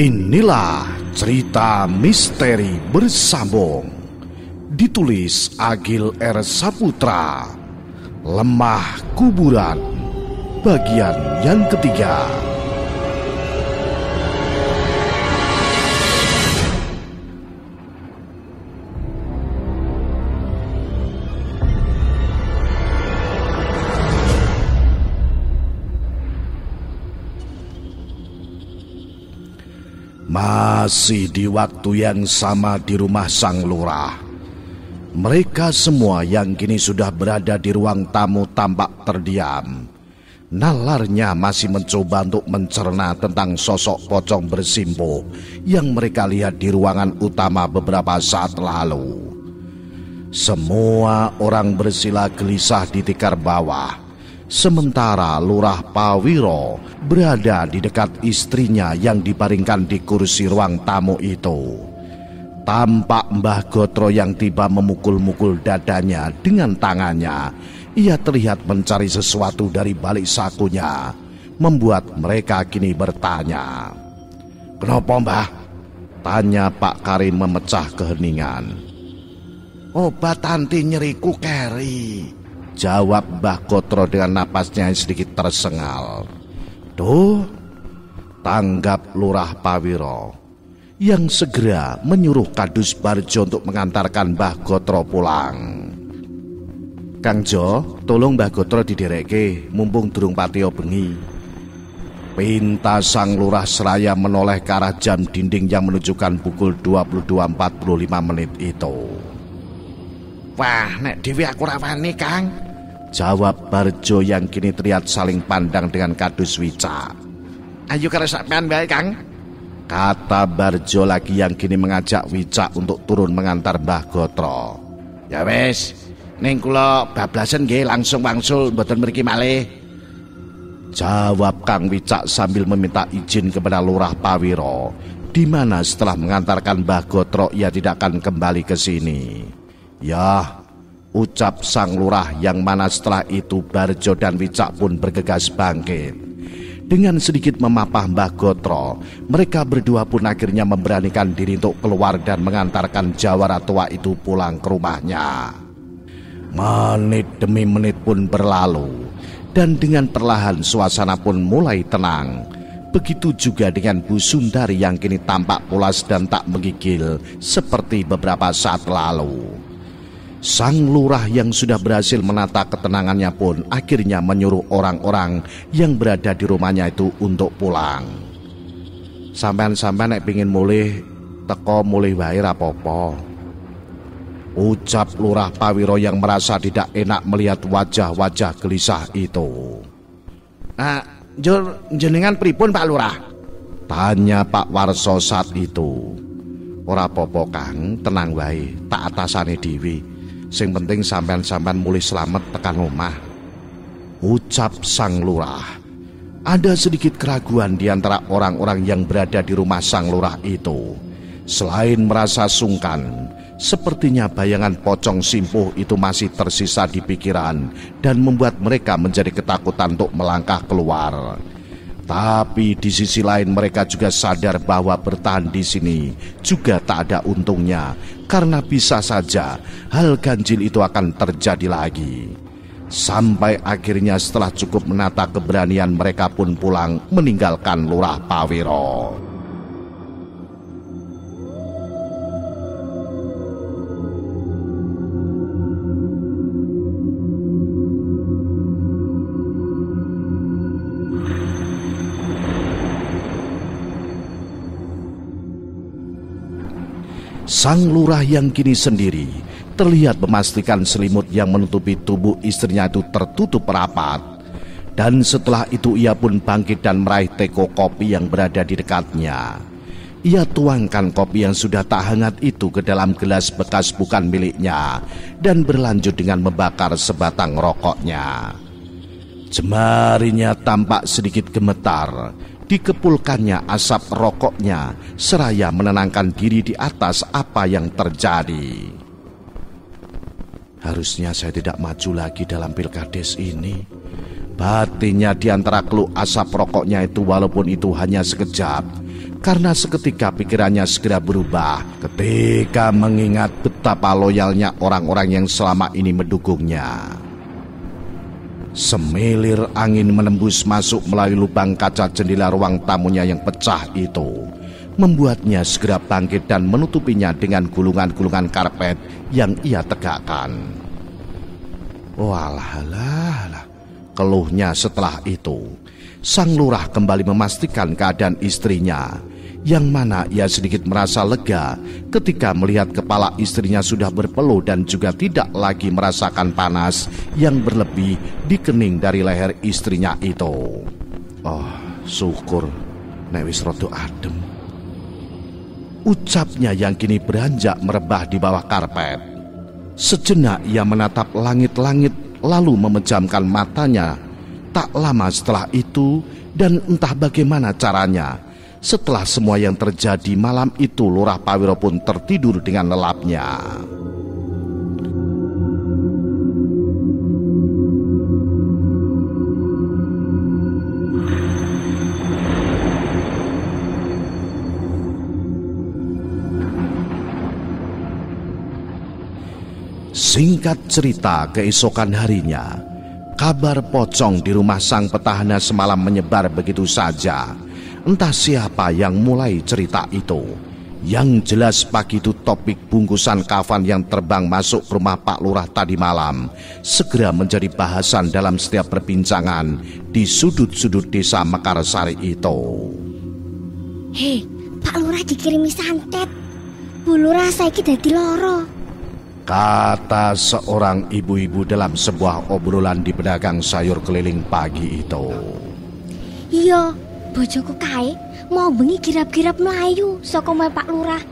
Inilah cerita misteri bersambung. Ditulis Agil R. Saputra. Lemah Kuburan, bagian yang ketiga. Masih di waktu yang sama di rumah sang lurah, mereka semua yang kini sudah berada di ruang tamu tampak terdiam. Nalarnya masih mencoba untuk mencerna tentang sosok pocong bersimpuh yang mereka lihat di ruangan utama beberapa saat lalu. Semua orang bersila gelisah di tikar bawah, sementara Lurah Pawiro berada di dekat istrinya yang dibaringkan di kursi ruang tamu itu. Tampak Mbah Gotro yang tiba memukul-mukul dadanya dengan tangannya. Ia terlihat mencari sesuatu dari balik sakunya, membuat mereka kini bertanya. "Kenapa, Mbah?" tanya Pak Karim memecah keheningan. "Obat anti nyeriku keri," jawab Mbah Gotro dengan napasnya yang sedikit tersengal. "Tuh," tanggap Lurah Pawiro, yang segera menyuruh Kadus Barjo untuk mengantarkan Mbah Gotro pulang. "Kang Jo, tolong Mbah Gotro didereke, mumpung durung patio bengi," pinta sang lurah seraya menoleh ke arah jam dinding yang menunjukkan pukul 22.45 itu. "Wah, nek dewi aku rawani, Kang," jawab Barjo yang kini terlihat saling pandang dengan Kadus Wicak. "Ayo karo sampean bae, Kang," kata Barjo lagi yang kini mengajak Wicak untuk turun mengantar Mbah Gotro. "Ya wes, ning kula bablasen nggih langsung wangsul mboten mriki malih," jawab Kang Wicak sambil meminta izin kepada Lurah Pawiro, di mana setelah mengantarkan Mbah Gotro ia tidak akan kembali ke sini. "Yah," ucap sang lurah, yang mana setelah itu Barjo dan Wicak pun bergegas bangkit. Dengan sedikit memapah Mbah Gotro, mereka berdua pun akhirnya memberanikan diri untuk keluar dan mengantarkan jawara tua itu pulang ke rumahnya. Menit demi menit pun berlalu, dan dengan perlahan suasana pun mulai tenang. Begitu juga dengan Bu Sundari yang kini tampak pulas dan tak menggigil seperti beberapa saat lalu. Sang lurah yang sudah berhasil menata ketenangannya pun akhirnya menyuruh orang-orang yang berada di rumahnya itu untuk pulang. "Sampean-sampean nek pingin mulih, teko mulih wae ra apa-apa," ucap Lurah Pawiro yang merasa tidak enak melihat wajah-wajah gelisah itu. "Njur jenengan pripun Pak Lurah?" tanya Pak Warso saat itu. "Ora apa-apa Kang, tenang wae, tak atasane dhewe. Sing penting sampean-sampean mulih selamat tekan omah," ucap sang lurah. Ada sedikit keraguan di antara orang-orang yang berada di rumah sang lurah itu. Selain merasa sungkan, sepertinya bayangan pocong simpuh itu masih tersisa di pikiran dan membuat mereka menjadi ketakutan untuk melangkah keluar. Tapi di sisi lain mereka juga sadar bahwa bertahan di sini juga tak ada untungnya, karena bisa saja hal ganjil itu akan terjadi lagi. Sampai akhirnya setelah cukup menata keberanian, mereka pun pulang meninggalkan Lurah Pawiro. Sang lurah yang kini sendiri terlihat memastikan selimut yang menutupi tubuh istrinya itu tertutup rapat. Dan setelah itu ia pun bangkit dan meraih teko kopi yang berada di dekatnya. Ia tuangkan kopi yang sudah tak hangat itu ke dalam gelas bekas bukan miliknya dan berlanjut dengan membakar sebatang rokoknya. Jemarinya tampak sedikit gemetar. Dikepulkannya asap rokoknya seraya menenangkan diri di atas apa yang terjadi. "Harusnya saya tidak maju lagi dalam pilkades ini," batinnya di antara keluh asap rokoknya itu. Walaupun itu hanya sekejap, karena seketika pikirannya segera berubah ketika mengingat betapa loyalnya orang-orang yang selama ini mendukungnya. Semilir angin menembus masuk melalui lubang kaca jendela ruang tamunya yang pecah itu, membuatnya segera bangkit dan menutupinya dengan gulungan-gulungan karpet yang ia tegakkan. Walah, keluhnya setelah itu. Sang lurah kembali memastikan keadaan istrinya, yang mana ia sedikit merasa lega ketika melihat kepala istrinya sudah berpeluh dan juga tidak lagi merasakan panas yang berlebih di kening dari leher istrinya itu. Oh, syukur nek wis rada adem, ucapnya yang kini beranjak merebah di bawah karpet. Sejenak ia menatap langit-langit lalu memejamkan matanya. Tak lama setelah itu, dan entah bagaimana caranya, setelah semua yang terjadi malam itu, Lurah Pawiro pun tertidur dengan lelapnya. Singkat cerita, keesokan harinya, kabar pocong di rumah sang petahana semalam menyebar begitu saja. Entah siapa yang mulai cerita itu. Yang jelas pagi itu topik bungkusan kafan yang terbang masuk ke rumah Pak Lurah tadi malam segera menjadi bahasan dalam setiap perbincangan di sudut-sudut desa Mekarsari itu. Hei, Pak Lurah dikirimi santet. Bu Lurah saiki dadi loro, kata seorang ibu-ibu dalam sebuah obrolan di pedagang sayur keliling pagi itu. Iya, bojoku kae mau bengi girap-girap melayu saka omahe Pak Lurah.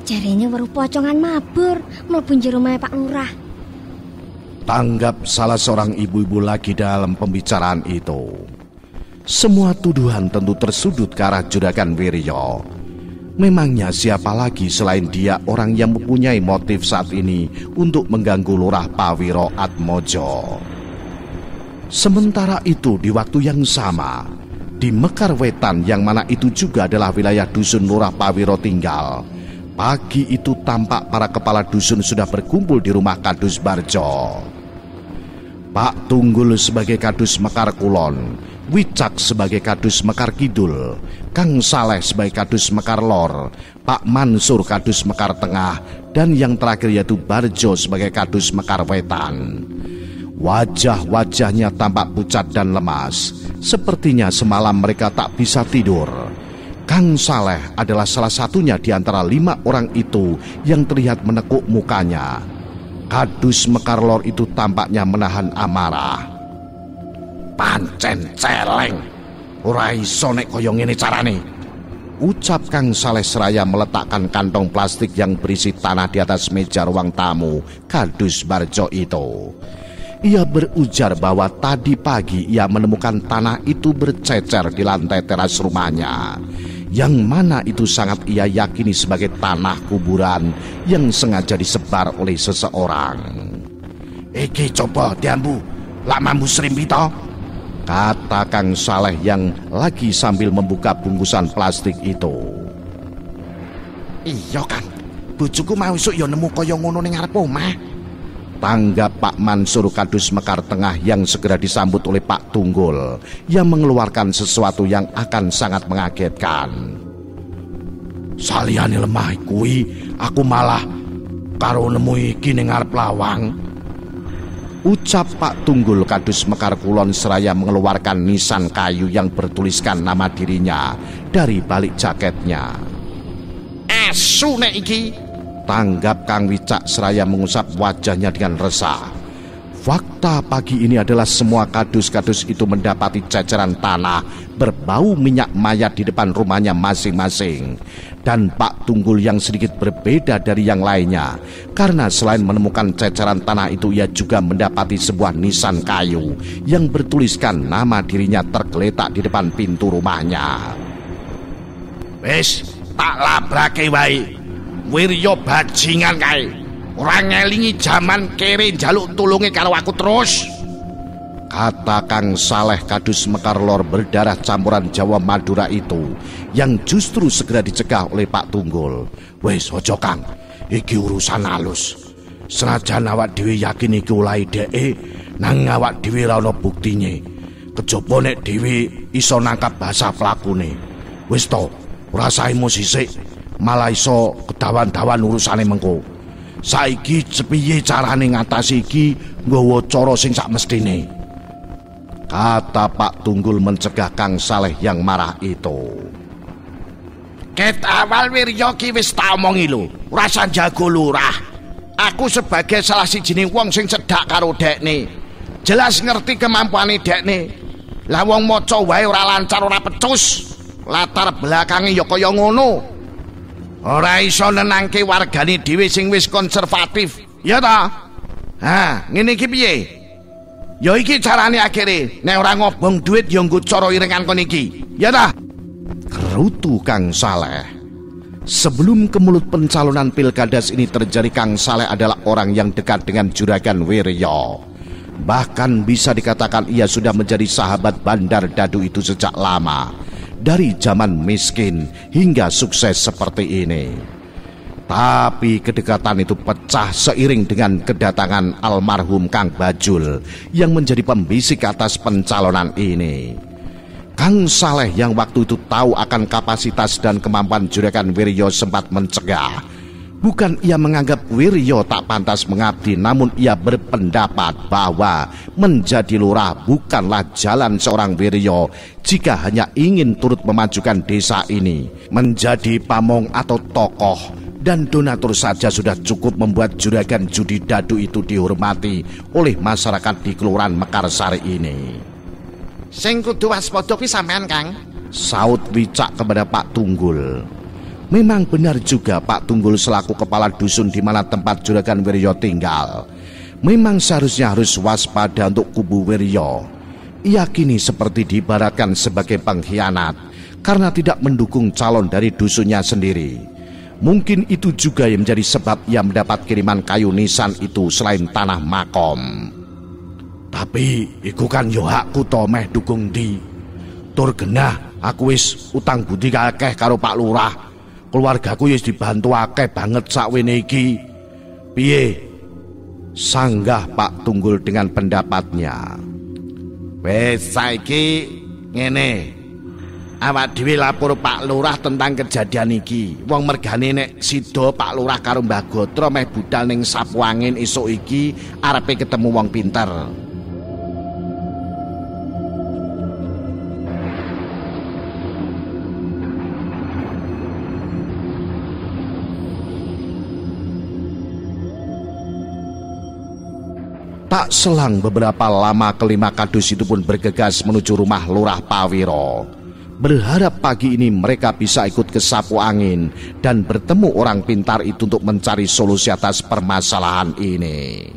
Jarene weruh pocongan mabur mlebu jero omahe Pak Lurah. Tanggap salah seorang ibu-ibu lagi dalam pembicaraan itu. Semua tuduhan tentu tersudut ke arah Juragan Wiryo. Memangnya siapa lagi selain dia orang yang mempunyai motif saat ini untuk mengganggu Lurah Pawiro Atmojo. Sementara itu di waktu yang sama, di Mekarwetan yang mana itu juga adalah wilayah dusun Lurah Pawiro tinggal, pagi itu tampak para kepala dusun sudah berkumpul di rumah Kadus Barjo. Pak Tunggul sebagai Kadus Mekar Kulon, Wicak sebagai Kadus Mekar Kidul, Kang Saleh sebagai Kadus Mekar Lor, Pak Mansur Kadus Mekar Tengah, dan yang terakhir yaitu Barjo sebagai Kadus Mekar Wetan. Wajah-wajahnya tampak pucat dan lemas, sepertinya semalam mereka tak bisa tidur. Kang Saleh adalah salah satunya di antara 5 orang itu yang terlihat menekuk mukanya. Kadus Mekar Lor itu tampaknya menahan amarah. Pancen celeng, ora iso nek kaya ngene carane, ucap Kang Saleh seraya meletakkan kantong plastik yang berisi tanah di atas meja ruang tamu Kadus Barjo itu. Ia berujar bahwa tadi pagi ia menemukan tanah itu bercecer di lantai teras rumahnya, yang mana itu sangat ia yakini sebagai tanah kuburan yang sengaja disebar oleh seseorang. Iki coba diambu, lak mambu srimpito, kata Kang Saleh yang lagi sambil membuka bungkusan plastik itu. Iya Kang, bojoku mau esuk ya nemu kaya ngono ning ngarep omah, tanggap Pak Mansur Kadus Mekar Tengah yang segera disambut oleh Pak Tunggul yang mengeluarkan sesuatu yang akan sangat mengagetkan. Saliyane lemah kuwi, aku malah karo nemu iki ning ngarep lawang, ucap Pak Tunggul Kadus Mekar Kulon seraya mengeluarkan nisan kayu yang bertuliskan nama dirinya dari balik jaketnya. Asu nek iki, tanggap Kang Wicak seraya mengusap wajahnya dengan resah. Fakta pagi ini adalah semua kadus-kadus itu mendapati ceceran tanah berbau minyak mayat di depan rumahnya masing-masing. Dan Pak Tunggul yang sedikit berbeda dari yang lainnya, karena selain menemukan ceceran tanah itu, ia juga mendapati sebuah nisan kayu yang bertuliskan nama dirinya tergeletak di depan pintu rumahnya. Wes, tak labrake wae. Wiryo bajingan kae, ora ngelingi jaman kere njaluk tulunge karo aku terus, Kata Kang Saleh kadus mekar lor berdarah campuran Jawa Madura itu yang justru segera dicegah oleh Pak Tunggul. Wes ojo Kang, iki urusan halus. Senajan awak dhewe yakin iki ulah dheke, nang awak dhewe ora ana buktine. Kejaba nek dhewe iso nangkap basa pelakune. Wis to, ora usah emosi sik, malah iso kedawan-dawan urusane mengko. Saiki sepiye carane ngatasi iki nggawa cara sing sak mestine. Kata Pak Tunggul mencegah Kang Saleh yang marah itu. Ket awal wirya ki wis tak omongi lho, ora usah jago lurah. Aku sebagai salah sijining wong sing cedhak karo dekne, jelas ngerti kemampuane dekne. Lah wong maca wae ora lancar ora pecus, latar belakange ya kaya ngono. Ora iso nenangke wargane dhewe sing wis konservatif, ya ta? Ha, ngene iki piye? Ya iki carane akhire, nek ora ngobong duit ya nggo cara irengan kon iki. Ya ta? Gerutu Kang Saleh. Sebelum ke mulut pencalonan pilkadas ini terjadi, Kang Saleh adalah orang yang dekat dengan Juragan Wirya. Bahkan bisa dikatakan ia sudah menjadi sahabat Bandar Dadu itu sejak lama, dari zaman miskin hingga sukses seperti ini. Tapi kedekatan itu pecah seiring dengan kedatangan almarhum Kang Bajul yang menjadi pembisik atas pencalonan ini. Kang Saleh yang waktu itu tahu akan kapasitas dan kemampuan Juragan Wirya sempat mencegah. Bukan ia menganggap Wirya tak pantas mengabdi, namun ia berpendapat bahwa menjadi lurah bukanlah jalan seorang Wirya jika hanya ingin turut memajukan desa ini menjadi pamong atau tokoh. Dan donatur saja sudah cukup membuat Juragan Judi Dadu itu dihormati oleh masyarakat di Kelurahan Mekarsari ini. Sing kudu waspada ki sampean, Kang, saut Wicak kepada Pak Tunggul. Memang benar juga Pak Tunggul selaku kepala dusun di mana tempat Juragan Wirya tinggal. Memang seharusnya harus waspada untuk kubu Wirya. Ia kini seperti diibaratkan sebagai pengkhianat karena tidak mendukung calon dari dusunnya sendiri. Mungkin itu juga yang menjadi sebab ia mendapat kiriman kayu nisan itu selain tanah makom. Tapi iku kan yo hakku to meh dukung di. Tur genah aku wis utang budi akeh karo Pak Lurah. Keluargaku wis dibantu akeh banget sakwene iki. Piye? Sanggah Pak Tunggul dengan pendapatnya. Wes saiki ngene. Awak dhewe lapor Pak Lurah tentang kejadian iki. Wong mergane nek sida Pak Lurah karo Mbah Gotro meh budal ning Sapu Angin esuk iki arepe ketemu wong pinter. Tak selang beberapa lama kelima kadus itu pun bergegas menuju rumah Lurah Pawiro. Berharap pagi ini mereka bisa ikut ke Sapu Angin dan bertemu orang pintar itu untuk mencari solusi atas permasalahan ini.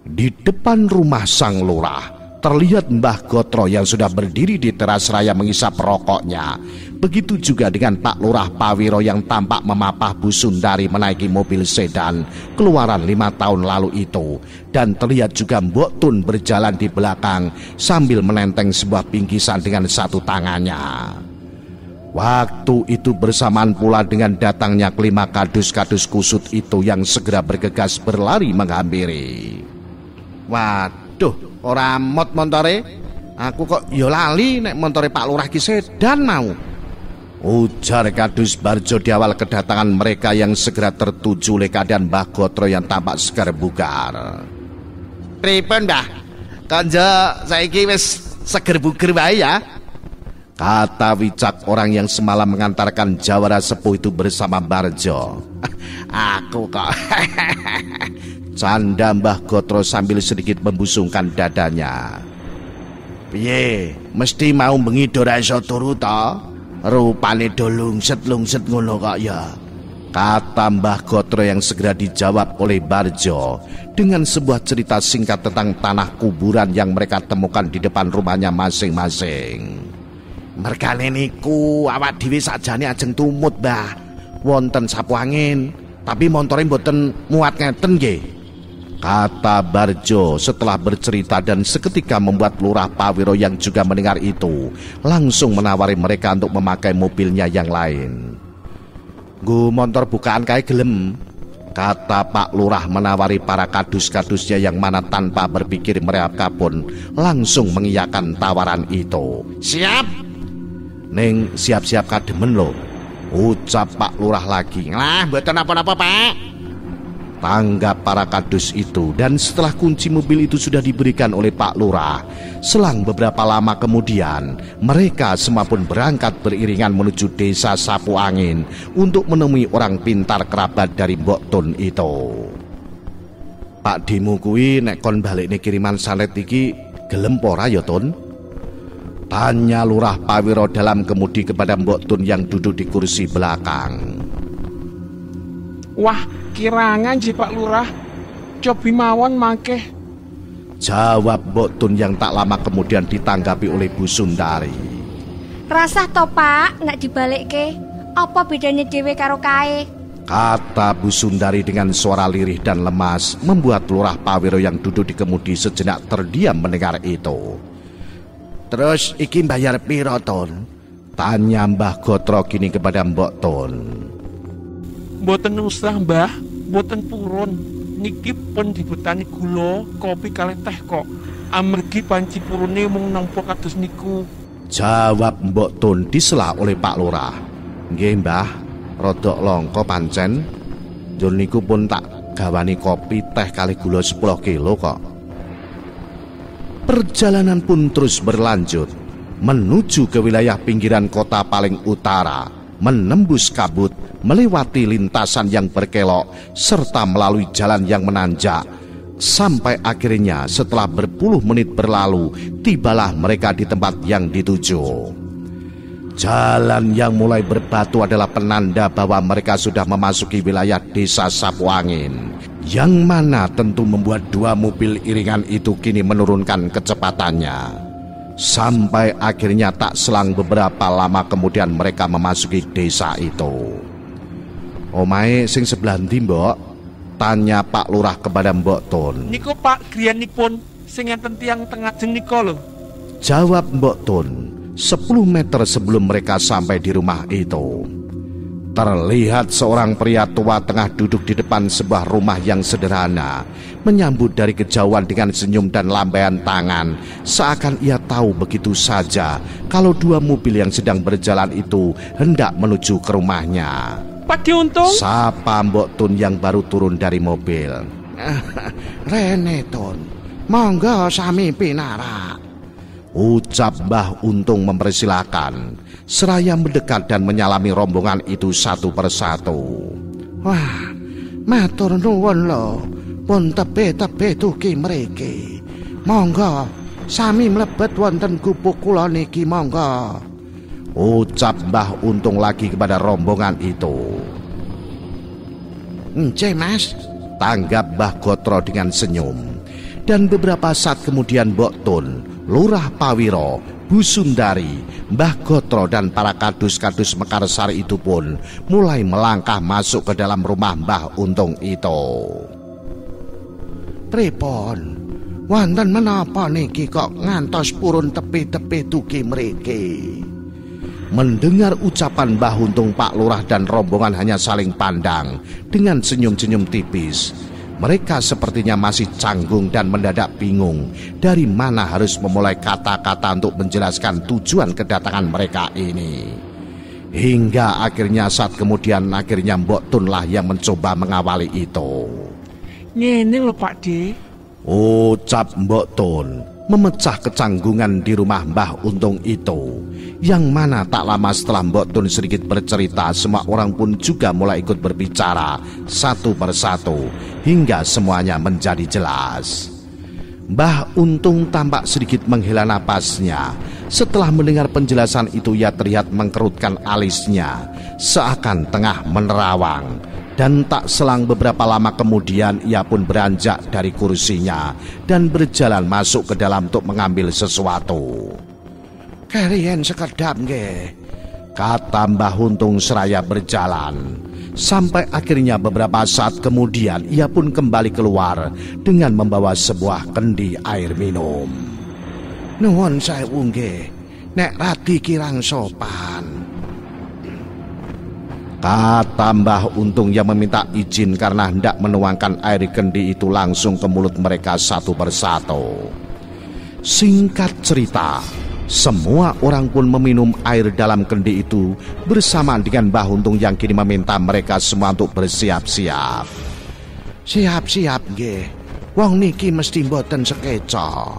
Di depan rumah sang lurah terlihat Mbah Gotro yang sudah berdiri di teras raya mengisap rokoknya. Begitu juga dengan Pak Lurah Pawiro yang tampak memapah Bu Sundari menaiki mobil sedan keluaran 5 tahun lalu itu. Dan terlihat juga Mbok Tun berjalan di belakang sambil menenteng sebuah bingkisan dengan satu tangannya. Waktu itu bersamaan pula dengan datangnya kelima kadus-kadus kusut itu yang segera bergegas berlari menghampiri. Waduh, ora mot montore, aku kok yo lali nek montore Pak Lurah ki sedan mau. Ujar Kadus Barjo di awal kedatangan mereka yang segera tertuju oleh keadaan Mbah Gotro yang tampak segar bugar. Pripun Mbah? Kanjo saiki wis seger buger wae ya? Kata Wicak orang yang semalam mengantarkan jawara sepuh itu bersama Barjo. Aku kok. Canda Mbah Gotro sambil sedikit membusungkan dadanya. Piye, mesti mau bengi ora iso turu ta? Rupane do lungset ngono kok ya. Kata Mbah Gotro yang segera dijawab oleh Barjo dengan sebuah cerita singkat tentang tanah kuburan yang mereka temukan di depan rumahnya masing-masing. Mergane niku awak dhewe sakjane ajeng tumut, Mbah. Wonten Sapu Angin, tapi montore mboten muat ngeten nggih. kata Barjo setelah bercerita, dan seketika membuat Lurah Pawiro yang juga mendengar itu langsung menawari mereka untuk memakai mobilnya yang lain. "Nggo motor bukaan kae gelem," kata Pak Lurah menawari para kadus-kadusnya, yang mana tanpa berpikir mereka pun langsung mengiyakan tawaran itu. "Siap." "Ning siap-siap kademen lho," ucap Pak Lurah lagi. "Lah mboten apa-apa, Pak," tanggap para kadus itu. Dan setelah kunci mobil itu sudah diberikan oleh Pak Lurah, selang beberapa lama kemudian mereka semua pun berangkat beriringan menuju desa Sapu Angin untuk menemui orang pintar kerabat dari Mbok Tun itu. "Pak Dimu kuwi nek kon balikne kiriman sanet iki gelem ora ya, Tun?" tanya Lurah Pawiro dalam kemudi kepada Mbok Tun yang duduk di kursi belakang. "Wah, kirangan ji Pak Lurah, cobi mawon mangkeh," jawab Mbok Tun yang tak lama kemudian ditanggapi oleh Bu Sundari. Rasah to Pak, nek dibalikke. Apa bedanya dhewe karo kae? Kata Bu Sundari dengan suara lirih dan lemas, membuat Lurah Pawiro yang duduk di kemudi sejenak terdiam mendengar itu. "Terus iki bayar piro, Tun?" tanya Mbah Gotro kini kepada Mbok Tun. "Mboten usah, Mbah, mboten purun. Niki pun dibetani gula, kopi kalih teh kok. Amargi panci purune mung nampa kados niku," jawab Mbok Tun disela oleh Pak Lurah. "Nggih, Mbah, rodok longko pancen. Njur niku pun tak gawani kopi teh kalih gula 10 kilo kok." Perjalanan pun terus berlanjut menuju ke wilayah pinggiran kota paling utara, menembus kabut, melewati lintasan yang berkelok, serta melalui jalan yang menanjak. Sampai akhirnya setelah berpuluh menit berlalu, tibalah mereka di tempat yang dituju. Jalan yang mulai berbatu adalah penanda bahwa mereka sudah memasuki wilayah desa Sapu Angin, yang mana tentu membuat dua mobil iringan itu kini menurunkan kecepatannya. Sampai akhirnya tak selang beberapa lama kemudian mereka memasuki desa itu. "Omahe sing sebelah ndi, Mbok?" tanya Pak Lurah kepada Mbok Tun. "Niku Pak, griyanipun sing enten tiyang tengah jeng nika lho," jawab Mbok Tun. 10 meter sebelum mereka sampai di rumah itu, terlihat seorang pria tua tengah duduk di depan sebuah rumah yang sederhana, menyambut dari kejauhan dengan senyum dan lambaian tangan, seakan ia tahu begitu saja kalau dua mobil yang sedang berjalan itu hendak menuju ke rumahnya. "Pak Diuntung," sapa Mbok Tun yang baru turun dari mobil. "Rene, Tun, monggo sami pinarak," ucap Mbah Untung mempersilahkan, seraya mendekat dan menyalami rombongan itu satu persatu. "Wah, matur nuwun lho, pun tepe-tepe tuki mriki. Monggo sami mlebet wonten gubuk kula niki, monggo," ucap Mbah Untung lagi kepada rombongan itu. "Nggih, Mas," tanggap Mbah Gotro dengan senyum. Dan beberapa saat kemudian Mbok Tun, Lurah Pawiro, Bu Sundari, Mbah Gotro dan para kadus-kadus Mekarsari itu pun mulai melangkah masuk ke dalam rumah Mbah Untung itu. "Pripun? Wonten menapa niki kok ngantos purun tepi-tepi tuki mriki?" Mendengar ucapan Mbah Untung, Pak Lurah dan rombongan hanya saling pandang dengan senyum-senyum tipis. Mereka sepertinya masih canggung dan mendadak bingung dari mana harus memulai kata-kata untuk menjelaskan tujuan kedatangan mereka ini. Hingga akhirnya saat kemudian Mbok Tun lah yang mencoba mengawali itu. "Ngene lho Pak D," ucap Mbok Tun, memecah kecanggungan di rumah Mbah Untung itu, yang mana tak lama setelah Mbok Tun sedikit bercerita, semua orang pun juga mulai ikut berbicara satu persatu hingga semuanya menjadi jelas. Mbah Untung tampak sedikit menghela napasnya. Setelah mendengar penjelasan itu, ia terlihat mengkerutkan alisnya seakan tengah menerawang. Dan tak selang beberapa lama kemudian ia pun beranjak dari kursinya dan berjalan masuk ke dalam untuk mengambil sesuatu. "Kalian sekedap nggih. Kata Mbah Untung seraya berjalan. Sampai akhirnya beberapa saat kemudian ia pun kembali keluar dengan membawa sebuah kendi air minum. Nuwun sewu nggih, nek radi kirang sopan. Kata Mbah Untung yang meminta izin karena hendak menuangkan air kendi itu langsung ke mulut mereka satu persatu. Singkat cerita, semua orang pun meminum air dalam kendi itu bersamaan dengan Mbah Untung yang kini meminta mereka semua untuk bersiap-siap. Siap-siap nggih, wong niki mesti mboten sekeca,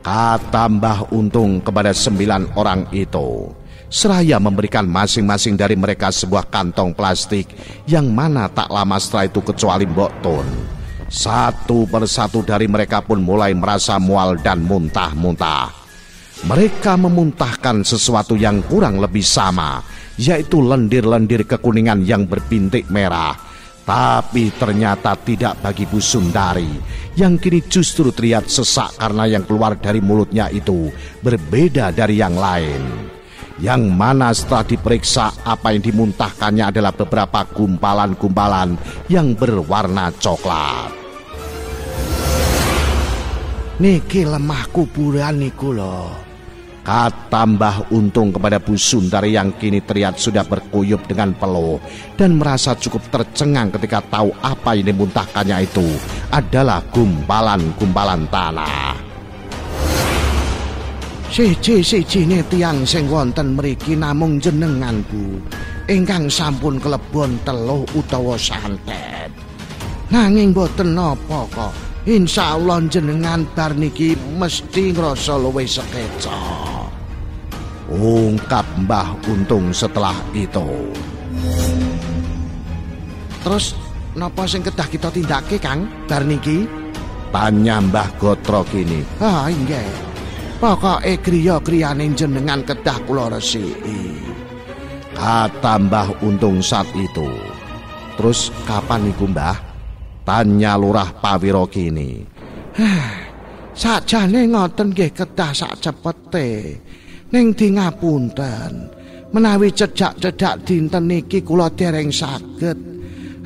kata Mbah Untung kepada 9 orang itu, seraya memberikan masing-masing dari mereka sebuah kantong plastik yang mana tak lama setelah itu kecuali Mbok Tun. Satu persatu dari mereka pun mulai merasa mual dan muntah-muntah. Mereka memuntahkan sesuatu yang kurang lebih sama, yaitu lendir-lendir kekuningan yang berbintik merah. Tapi ternyata tidak bagi Bu Sundari, yang kini justru terlihat sesak karena yang keluar dari mulutnya itu berbeda dari yang lain. Yang mana setelah diperiksa, apa yang dimuntahkannya adalah beberapa gumpalan-gumpalan yang berwarna coklat. Niki lemah kuburan niku lho, kata Mbah Untung kepada Bu Sundari yang kini terlihat sudah berkuyup dengan peluh dan merasa cukup tercengang ketika tahu apa yang dimuntahkannya itu adalah gumpalan-gumpalan tanah. Siji-sijine tiyang sing wonten mriki namung jenengan, Bu, ingkang sampun kelebon teluh utawa santet. Nanging boten napa kok, insyaallah jenengan bar niki mesti ngrasa luwih sekeca, ungkap Mbah Untung setelah itu. Terus napa sing kedah kita tindake, Kang, bar niki? Tanya Mbah Gotro kini. Inggih, pokoke griya-griyane jenengan kedah kula resiki, kata Mbah Untung saat itu. Terus kapan niku, Mbah? Tanya Lurah Pawiro kini. Sakjane ngoten nggih kedah sacepete. Ning di ngapunten, menawi cedhak-cedhak dinten niki kula dereng saged,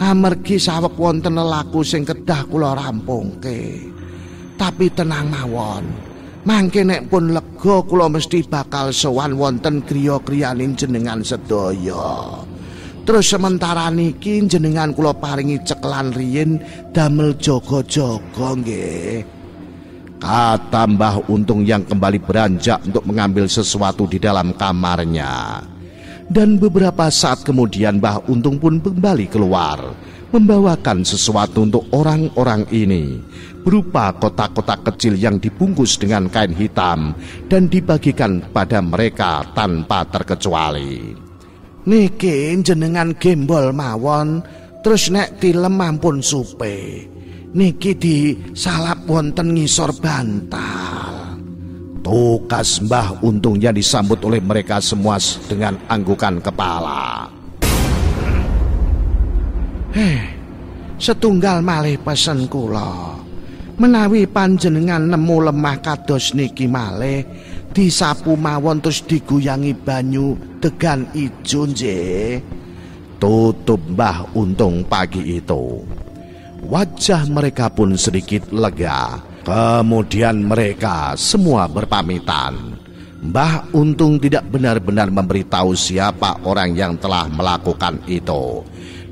amargi saweg wonten lelaku sing kedah kula rampungke. Tapi tenang mawon, mangke nek pun lega kula mesti bakal sowan wonten griya-griyaning jenengan sedaya. Terus sementara niki jenengan kula paringi ceklan riyin damel jaga-jaga nggih, kata Mbah Untung yang kembali beranjak untuk mengambil sesuatu di dalam kamarnya. Dan beberapa saat kemudian Mbah Untung pun kembali keluar membawakan sesuatu untuk orang-orang ini, berupa kotak-kotak kecil yang dibungkus dengan kain hitam dan dibagikan pada mereka tanpa terkecuali. Niki jenengan gembol mawon, terus nek tilem ampun supe, niki disalap wonten ngisor bantal. Tukas Mbah Untung yang disambut oleh mereka semua dengan anggukan kepala. Setunggal malih pesen kula, menawi panjenengan nemu lemah kados niki malih, disapu mawon terus diguyangi banyu degan ijo nggih, tutup Mbah Untung pagi itu. Wajah mereka pun sedikit lega. Kemudian mereka semua berpamitan. Mbah Untung tidak benar-benar memberitahu siapa orang yang telah melakukan itu.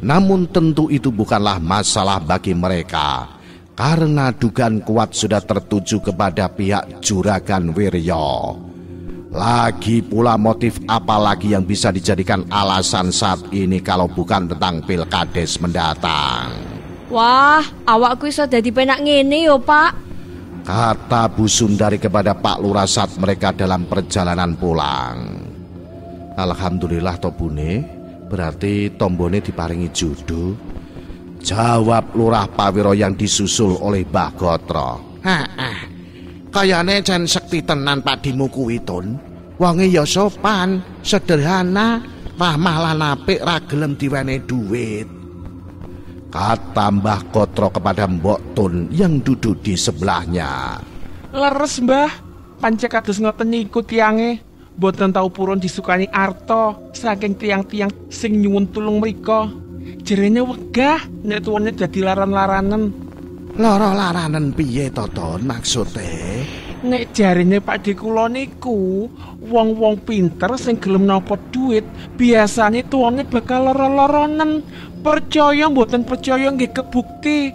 Namun tentu itu bukanlah masalah bagi mereka, karena dugaan kuat sudah tertuju kepada pihak Juragan Wirya. Lagi pula motif apa lagi yang bisa dijadikan alasan saat ini kalau bukan tentang Pilkades mendatang. Wah, awakku iso dadi penak ngene yo, Pak, kata Bu Sundari kepada Pak Lurah saat mereka dalam perjalanan pulang. Alhamdulillah to Bune, berarti tombone diparingi jodoh, jawab Lurah Pawiro yang disusul oleh Mbah Gotro. Kayane jan sekti tenan Pak Dimu kuwi Tun. Wonge ya sopan, sederhana, ramah lan apik, ra gelem diwene dhuwit, kata Mbah Gotro kepada Mbok Tun yang duduk di sebelahnya. Leres, Mbah, pancen kados ngoten niku tiyange. boten tau purun disukani arta saking tiang-tiang sing nyuwun tulung mriko. Jerene wegah nek tuwane dadi laran-laranen. Lara-laranen piye to, Ton, maksude? Nek jarine Pakde kula niku, wong-wong pinter sing gelem nampa dhuwit, biasane tuwane bakal lara-laranen. Percaya mboten percaya nggih kebukti.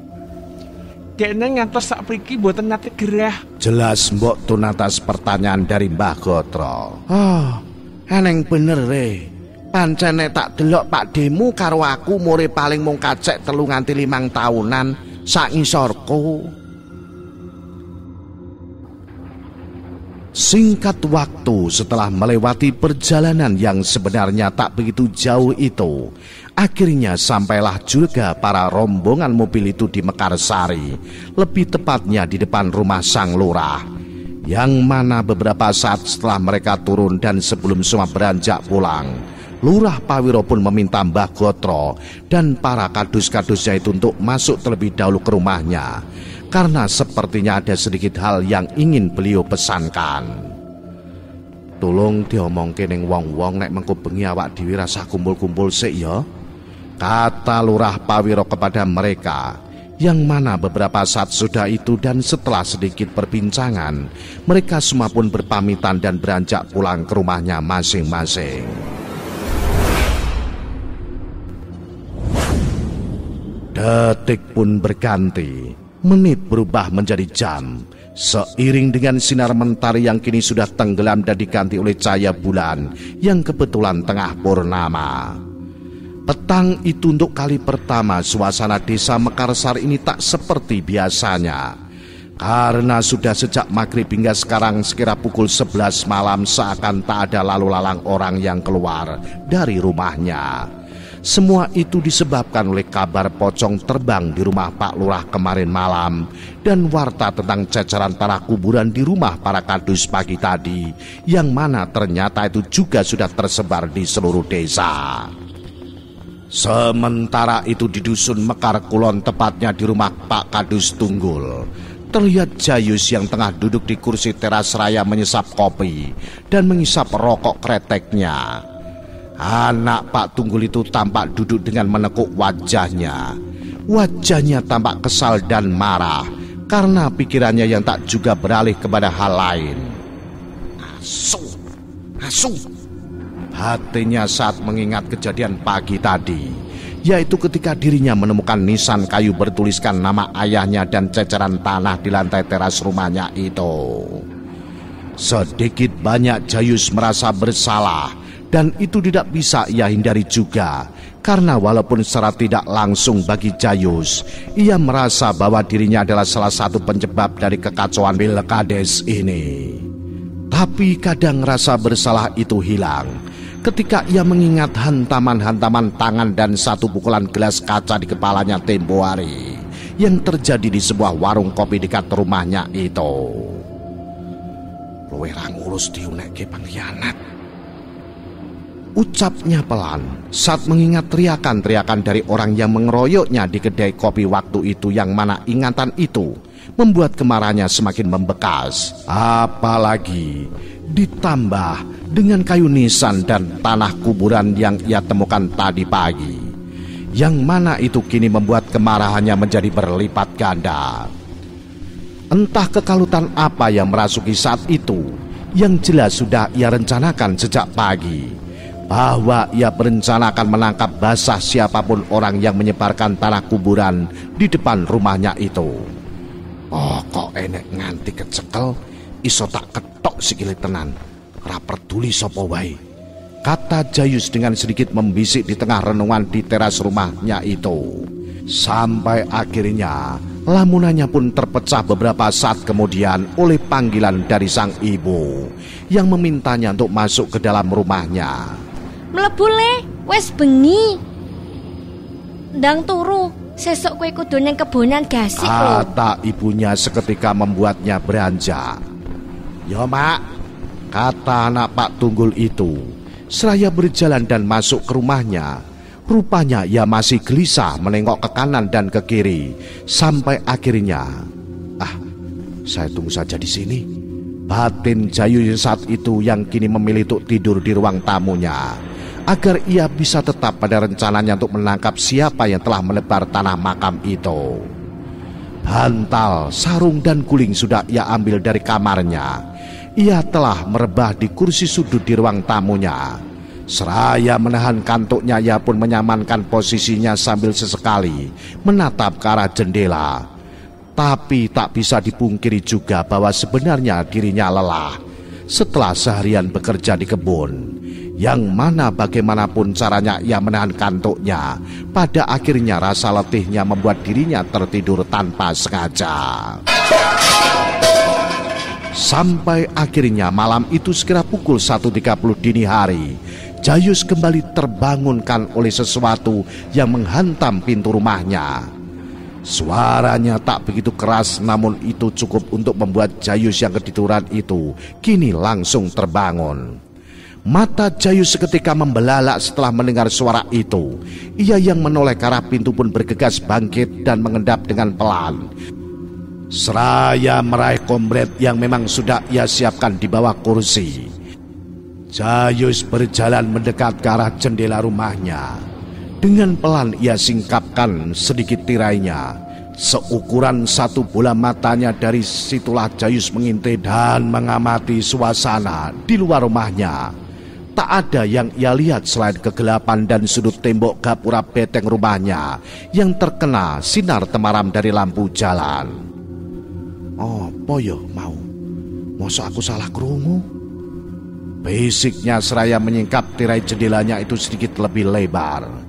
Dekne ngantos sapriki mboten nate gerah. Jelas mbok tun atas pertanyaan dari Mbah Gotro. Oh, eneng bener re. Pancen nek tak delok Pakdemu karo aku umure paling mung kacek 3 nganti 5 tahunan sak ngisorku. Singkat waktu setelah melewati perjalanan yang sebenarnya tak begitu jauh itu, akhirnya sampailah juga para rombongan mobil itu di Mekarsari, lebih tepatnya di depan rumah sang lurah. Yang mana beberapa saat setelah mereka turun dan sebelum semua beranjak pulang, Lurah Pawiro pun meminta Mbah Gotro dan para kadus-kadusnya itu untuk masuk terlebih dahulu ke rumahnya, karena sepertinya ada sedikit hal yang ingin beliau pesankan. Tolong diomongke ning wong-wong nek mengko bengi awak dhewe rasa kumpul-kumpul sik ya, kata Lurah Pawiro kepada mereka. Yang mana beberapa saat sudah itu dan setelah sedikit perbincangan, mereka semua pun berpamitan dan beranjak pulang ke rumahnya masing-masing. Detik pun berganti, menit berubah menjadi jam, seiring dengan sinar mentari yang kini sudah tenggelam dan diganti oleh cahaya bulan yang kebetulan tengah purnama. Petang itu untuk kali pertama suasana desa Mekarsari ini tak seperti biasanya, karena sudah sejak maghrib hingga sekarang sekira pukul 11 malam seakan tak ada lalu lalang orang yang keluar dari rumahnya. Semua itu disebabkan oleh kabar pocong terbang di rumah Pak Lurah kemarin malam dan warta tentang ceceran tanah kuburan di rumah para kadus pagi tadi, yang mana ternyata itu juga sudah tersebar di seluruh desa. Sementara itu di dusun Mekar Kulon, tepatnya di rumah Pak Kadus Tunggul, terlihat Jayus yang tengah duduk di kursi teras raya menyesap kopi dan mengisap rokok kreteknya. Anak Pak Tunggul itu tampak duduk dengan menekuk wajahnya. Wajahnya tampak kesal dan marah karena pikirannya yang tak juga beralih kepada hal lain. Asu. Hatinya saat mengingat kejadian pagi tadi, yaitu ketika dirinya menemukan nisan kayu bertuliskan nama ayahnya dan ceceran tanah di lantai teras rumahnya itu. Sedikit banyak Jayus merasa bersalah, dan itu tidak bisa ia hindari juga, karena walaupun secara tidak langsung bagi Jayus, ia merasa bahwa dirinya adalah salah satu penyebab dari kekacauan Pilkades ini. Tapi kadang rasa bersalah itu hilang ketika ia mengingat hantaman-hantaman tangan dan satu pukulan gelas kaca di kepalanya tempo hari yang terjadi di sebuah warung kopi dekat rumahnya itu. Luwe ra ngurus diunekke pengkhianat, ucapnya pelan saat mengingat teriakan-teriakan dari orang yang mengeroyoknya di kedai kopi waktu itu, yang mana ingatan itu membuat kemarahannya semakin membekas. Apalagi ditambah dengan kayu nisan dan tanah kuburan yang ia temukan tadi pagi, yang mana itu kini membuat kemarahannya menjadi berlipat ganda. Entah kekalutan apa yang merasuki saat itu, yang jelas sudah ia rencanakan sejak pagi, bahwa ia berencana akan menangkap basah siapapun orang yang menyebarkan tanah kuburan di depan rumahnya itu. Oh, kok enek nganti kecekel, iso tak ketok sikile tenan. Ra peduli sapa wae, kata Jayus dengan sedikit membisik di tengah renungan di teras rumahnya itu. Sampai akhirnya lamunannya pun terpecah beberapa saat kemudian oleh panggilan dari sang ibu yang memintanya untuk masuk ke dalam rumahnya. Mlebu le, wes bengi. Ndang turu, sesuk kowe kudu ning kebonan gasik lho, kata ibunya seketika membuatnya beranjak. Ya mak, kata anak Pak Tunggul itu seraya berjalan dan masuk ke rumahnya. Rupanya ia masih gelisah menengok ke kanan dan ke kiri, sampai akhirnya, saya tunggu saja di sini. Batin Jayus saat itu yang kini memilih untuk tidur di ruang tamunya, agar ia bisa tetap pada rencananya untuk menangkap siapa yang telah menebar tanah makam itu. Bantal, sarung dan guling sudah ia ambil dari kamarnya. Ia telah merebah di kursi sudut di ruang tamunya. Seraya menahan kantuknya, ia pun menyamankan posisinya sambil sesekali menatap ke arah jendela. Tapi tak bisa dipungkiri juga bahwa sebenarnya dirinya lelah setelah seharian bekerja di kebun, yang mana bagaimanapun caranya ia menahan kantuknya, pada akhirnya rasa letihnya membuat dirinya tertidur tanpa sengaja. Sampai akhirnya malam itu sekira pukul 1.30 dini hari, Jayus kembali terbangunkan oleh sesuatu yang menghantam pintu rumahnya. Suaranya tak begitu keras, namun itu cukup untuk membuat Jayus yang ketiduran itu kini langsung terbangun. Mata Jayus seketika membelalak setelah mendengar suara itu. Ia yang menoleh ke arah pintu pun bergegas bangkit dan mengendap dengan pelan, seraya meraih komplet yang memang sudah ia siapkan di bawah kursi. Jayus berjalan mendekat ke arah jendela rumahnya. Dengan pelan ia singkapkan sedikit tirainya. Seukuran satu bola matanya, dari situlah Jayus mengintip dan mengamati suasana di luar rumahnya. Tak ada yang ia lihat selain kegelapan dan sudut tembok gapura beteng rumahnya yang terkena sinar temaram dari lampu jalan. Oh, poyo mau. Masa aku salah krungu? Bisiknya seraya menyingkap tirai jendelanya itu sedikit lebih lebar.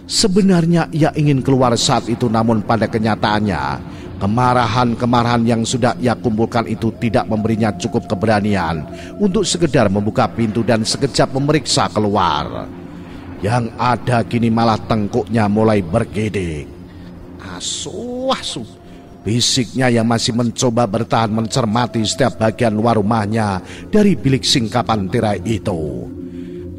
Sebenarnya ia ingin keluar saat itu, namun pada kenyataannya kemarahan yang sudah ia kumpulkan itu tidak memberinya cukup keberanian untuk sekedar membuka pintu dan sekejap memeriksa keluar. Yang ada kini malah tengkuknya mulai bergedek. Asu. Bisiknya yang masih mencoba bertahan mencermati setiap bagian luar rumahnya dari bilik singkapan tirai itu.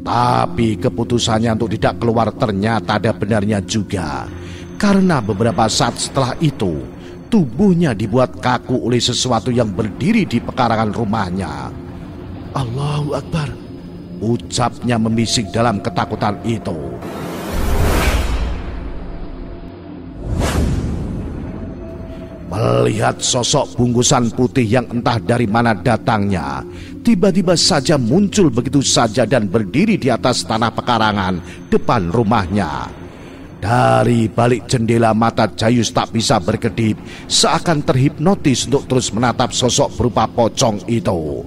Tapi keputusannya untuk tidak keluar ternyata ada benarnya juga. Karena beberapa saat setelah itu, tubuhnya dibuat kaku oleh sesuatu yang berdiri di pekarangan rumahnya. Allahu Akbar, ucapnya membisik dalam ketakutan itu. Melihat sosok bungkusan putih yang entah dari mana datangnya, tiba-tiba saja muncul begitu saja dan berdiri di atas tanah pekarangan depan rumahnya. Dari balik jendela mata Jayus tak bisa berkedip, seakan terhipnotis untuk terus menatap sosok berupa pocong itu.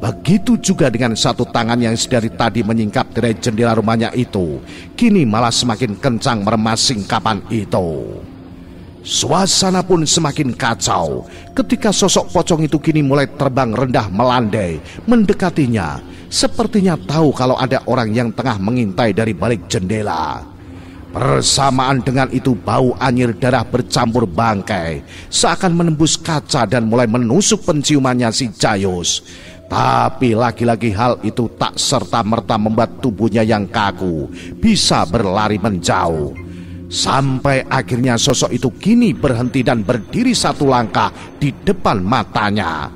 Begitu juga dengan satu tangan yang sedari tadi menyingkap tirai jendela rumahnya itu, kini malah semakin kencang meremas singkapan itu. Suasana pun semakin kacau ketika sosok pocong itu kini mulai terbang rendah melandai mendekatinya, sepertinya tahu kalau ada orang yang tengah mengintai dari balik jendela. Bersamaan dengan itu bau anyir darah bercampur bangkai seakan menembus kaca dan mulai menusuk penciumannya si Jayus. Tapi lagi-lagi hal itu tak serta-merta membuat tubuhnya yang kaku bisa berlari menjauh. Sampai akhirnya sosok itu kini berhenti dan berdiri satu langkah di depan matanya.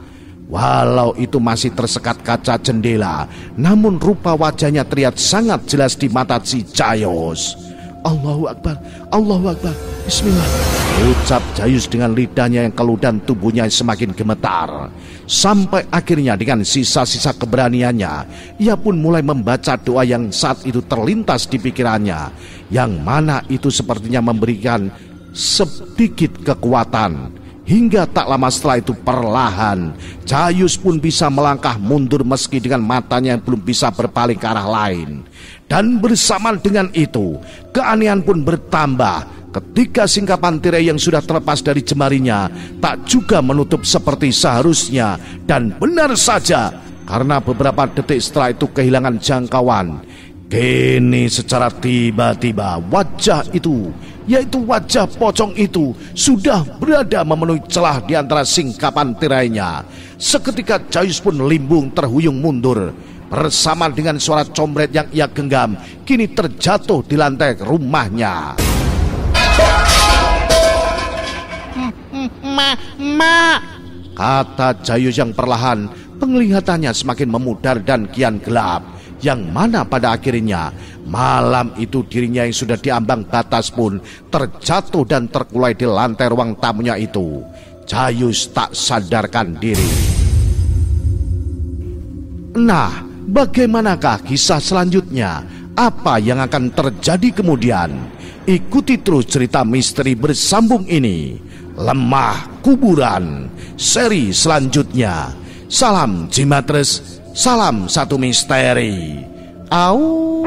Walau itu masih tersekat kaca jendela, namun rupa wajahnya terlihat sangat jelas di mata si Jayus. Allahu Akbar, Allahu Akbar, Bismillah, ucap Jayus dengan lidahnya yang keluh dan tubuhnya semakin gemetar. Sampai akhirnya dengan sisa-sisa keberaniannya, ia pun mulai membaca doa yang saat itu terlintas di pikirannya, yang mana itu sepertinya memberikan sedikit kekuatan. Hingga tak lama setelah itu perlahan Jayus pun bisa melangkah mundur meski dengan matanya yang belum bisa berpaling ke arah lain. Dan bersamaan dengan itu keanehan pun bertambah ketika singkapan tirai yang sudah terlepas dari jemarinya tak juga menutup seperti seharusnya. Dan benar saja, karena beberapa detik setelah itu kehilangan jangkauan, kini secara tiba-tiba wajah itu, yaitu wajah pocong itu, sudah berada memenuhi celah di antara singkapan tirainya. Seketika Jayus pun limbung terhuyung mundur. Bersamaan dengan suara combret yang ia genggam, kini terjatuh di lantai rumahnya. Ma, kata Jayus yang perlahan Penglihatannya semakin memudar dan kian gelap, yang mana pada akhirnya malam itu dirinya yang sudah diambang batas pun terjatuh dan terkulai di lantai ruang tamunya itu. Jayus tak sadarkan diri. Nah, bagaimanakah kisah selanjutnya? Apa yang akan terjadi kemudian? Ikuti terus cerita misteri bersambung ini. Lemah Kuburan, seri selanjutnya. Salam Jimatres, salam satu misteri. Au.